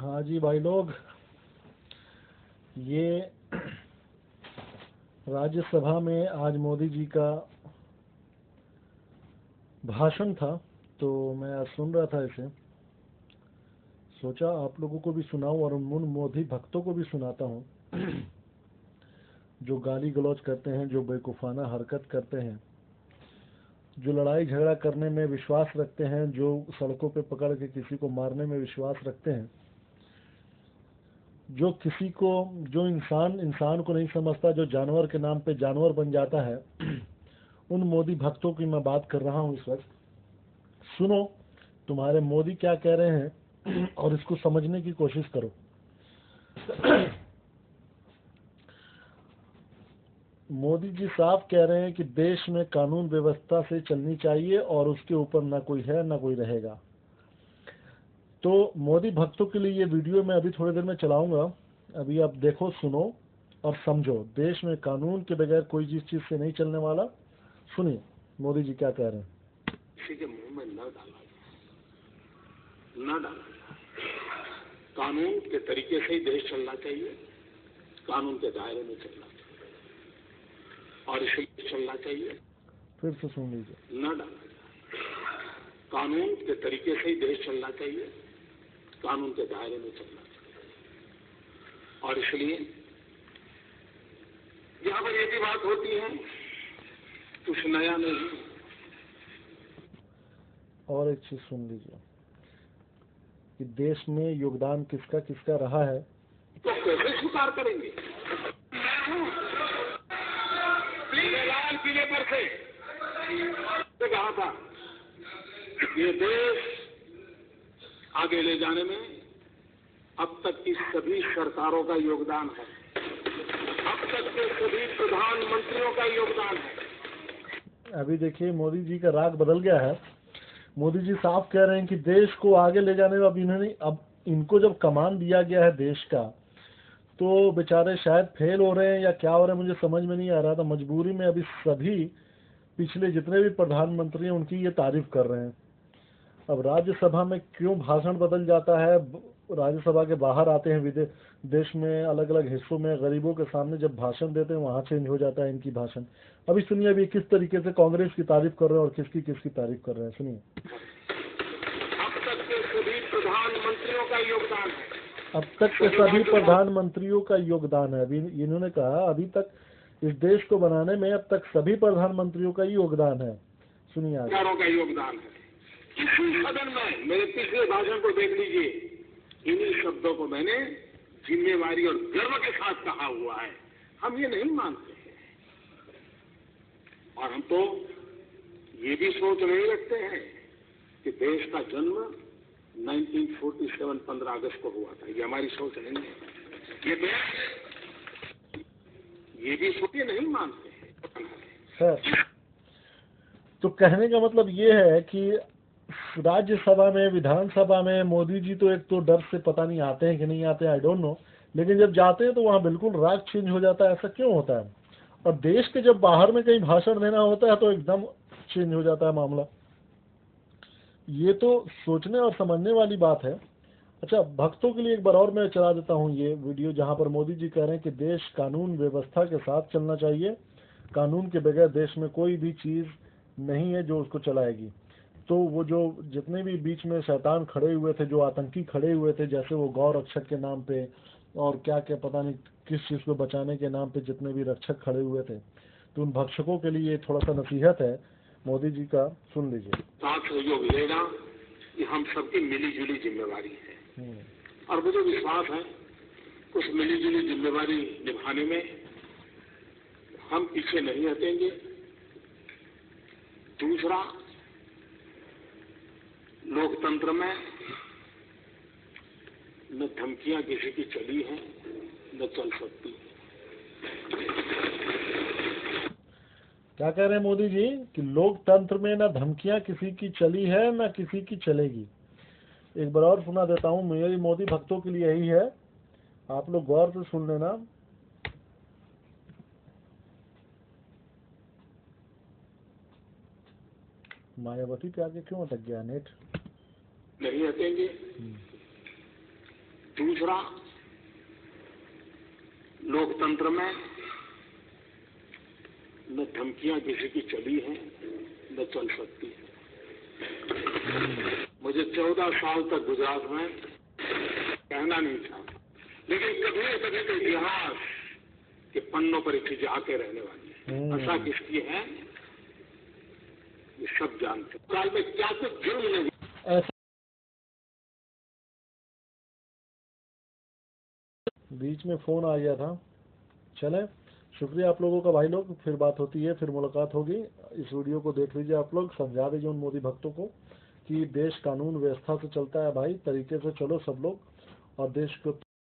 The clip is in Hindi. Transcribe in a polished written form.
हाँ जी भाई लोग, ये राज्यसभा में आज मोदी जी का भाषण था, तो मैं आज सुन रहा था इसे। सोचा आप लोगों को भी सुनाऊं और उन मोदी भक्तों को भी सुनाता हूं जो गाली गलौज करते हैं, जो बेवकूफ़ाना हरकत करते हैं, जो लड़ाई झगड़ा करने में विश्वास रखते हैं, जो सड़कों पे पकड़ के किसी को मारने में विश्वास रखते हैं, जो इंसान को नहीं समझता, जो जानवर के नाम पे जानवर बन जाता है, उन मोदी भक्तों की मैं बात कर रहा हूं इस वक्त। सुनो तुम्हारे मोदी क्या कह रहे हैं और इसको समझने की कोशिश करो। मोदी जी साफ कह रहे हैं कि देश में कानून व्यवस्था से चलनी चाहिए और उसके ऊपर ना कोई है ना कोई रहेगा। तो मोदी भक्तों के लिए ये वीडियो मैं अभी थोड़ी देर में चलाऊंगा। अभी आप देखो, सुनो और समझो। देश में कानून के बगैर कोई चीज से नहीं चलने वाला। सुनिए मोदी जी क्या कह रहे हैं। किसी के मुंह में न डाला कानून के तरीके से ही देश चलना चाहिए, कानून के दायरे में चलना चाहिए और इसलिए चलना चाहिए। फिर से सुन लीजिए। न डाला जाए, कानून के तरीके से ही देश चलना चाहिए, कानून के दायरे में चलना चाहिए और इसलिए यहां पर ये भी बात होती है, कुछ नया नहीं। और एक चीज सुन लीजिए कि देश में योगदान किसका किसका रहा है, तो कैसे स्वीकार करेंगे। लाल किले पर से कहा था ये देश आगे ले जाने में अब तक की सभी सरकारों का योगदान है, अब तक के सभी प्रधानमंत्रियों का योगदान है। अभी देखिए मोदी जी का राग बदल गया है। मोदी जी साफ कह रहे हैं कि देश को आगे ले जाने में अब इनको जब कमान दिया गया है देश का, तो बेचारे शायद फेल हो रहे हैं या क्या हो रहे हैं, मुझे समझ में नहीं आ रहा था। मजबूरी में अभी सभी पिछले जितने भी प्रधानमंत्री हैं उनकी ये तारीफ कर रहे हैं। अब राज्यसभा में क्यों भाषण बदल जाता है, राज्यसभा के बाहर आते हैं, देश में अलग अलग हिस्सों में गरीबों के सामने जब भाषण देते हैं वहां चेंज हो जाता है इनकी भाषण। अभी सुनिए अभी किस तरीके से कांग्रेस की तारीफ कर रहे हैं और किसकी किसकी तारीफ कर रहे हैं, सुनिए। अब तक के सभी प्रधानमंत्रियों का योगदान है, अब तक के सभी प्रधानमंत्रियों का योगदान है। अभी इन्होंने कहा अभी तक इस देश को बनाने में अब तक सभी प्रधानमंत्रियों का ही योगदान है। सुनिए आगे। का योगदान है। इसी सदन में मेरे पिछले भाषण को देख लीजिए, इन्हीं शब्दों को मैंने जिम्मेवारी और गर्व के साथ कहा हुआ है। हम ये नहीं मानते हैं और हम तो ये भी सोच नहीं रखते हैं कि देश का जन्म 1947 15 अगस्त को हुआ था। ये हमारी सोच नहीं है। ये भी सोच नहीं मानते हैं सर। तो कहने का मतलब ये है कि राज्यसभा में, विधानसभा में मोदी जी तो एक तो डर से पता नहीं आते हैं कि नहीं आते, आई डोंट नो, लेकिन जब जाते हैं तो वहाँ बिल्कुल राग चेंज हो जाता है। ऐसा क्यों होता है? और देश के जब बाहर में कहीं भाषण देना होता है तो एकदम चेंज हो जाता है मामला। ये तो सोचने और समझने वाली बात है। अच्छा, भक्तों के लिए एक बार और मैं चला देता हूँ ये वीडियो, जहाँ पर मोदी जी कह रहे हैं कि देश कानून व्यवस्था के साथ चलना चाहिए, कानून के बगैर देश में कोई भी चीज़ नहीं है जो उसको चलाएगी। तो वो जो जितने भी बीच में शैतान खड़े हुए थे, जो आतंकी खड़े हुए थे, जैसे वो गौ रक्षक के नाम पे और क्या क्या पता नहीं किस चीज़ को बचाने के नाम पे जितने भी रक्षक खड़े हुए थे, तो उन भक्षकों के लिए थोड़ा सा नसीहत है मोदी जी का, सुन लीजिए। साथ सहयोग मिलेगा, ये हम सबकी मिली जुली जिम्मेवारी है और मुझे विश्वास है उस मिली जुली जिम्मेवारी निभाने में हम पीछे नहीं हटेंगे। दूसरा, लोकतंत्र में न धमकियां किसी की चली हैं न चल सकती है। क्या कह रहे हैं मोदी जी कि लोकतंत्र में न धमकियां किसी की चली है न किसी की चलेगी। एक बार और सुना देता हूं, मेरी मोदी भक्तों के लिए यही है, आप लोग गौर से सुन लेना। मायावती पे आगे क्यों अटक गया नेट? नहीं हटेंगे। दूसरा, लोकतंत्र में न धमकियां किसी की चली हैं न चल सकती है। मुझे 14 साल तक गुजरात में कहना नहीं था, लेकिन कभी न कभी तो इतिहास के पन्नों पर एक चीज आके रहने वाली है। आशा किसकी है ये सब जानते। काल में क्या कुछ जुर्म नहीं। बीच में फोन आ गया था। चले, शुक्रिया आप लोगों का भाई लोग, फिर बात होती है, फिर मुलाकात होगी। इस वीडियो को देख लीजिए आप लोग, समझा दीजिए उन मोदी भक्तों को कि देश कानून व्यवस्था से चलता है भाई, तरीके से चलो सब लोग और देश को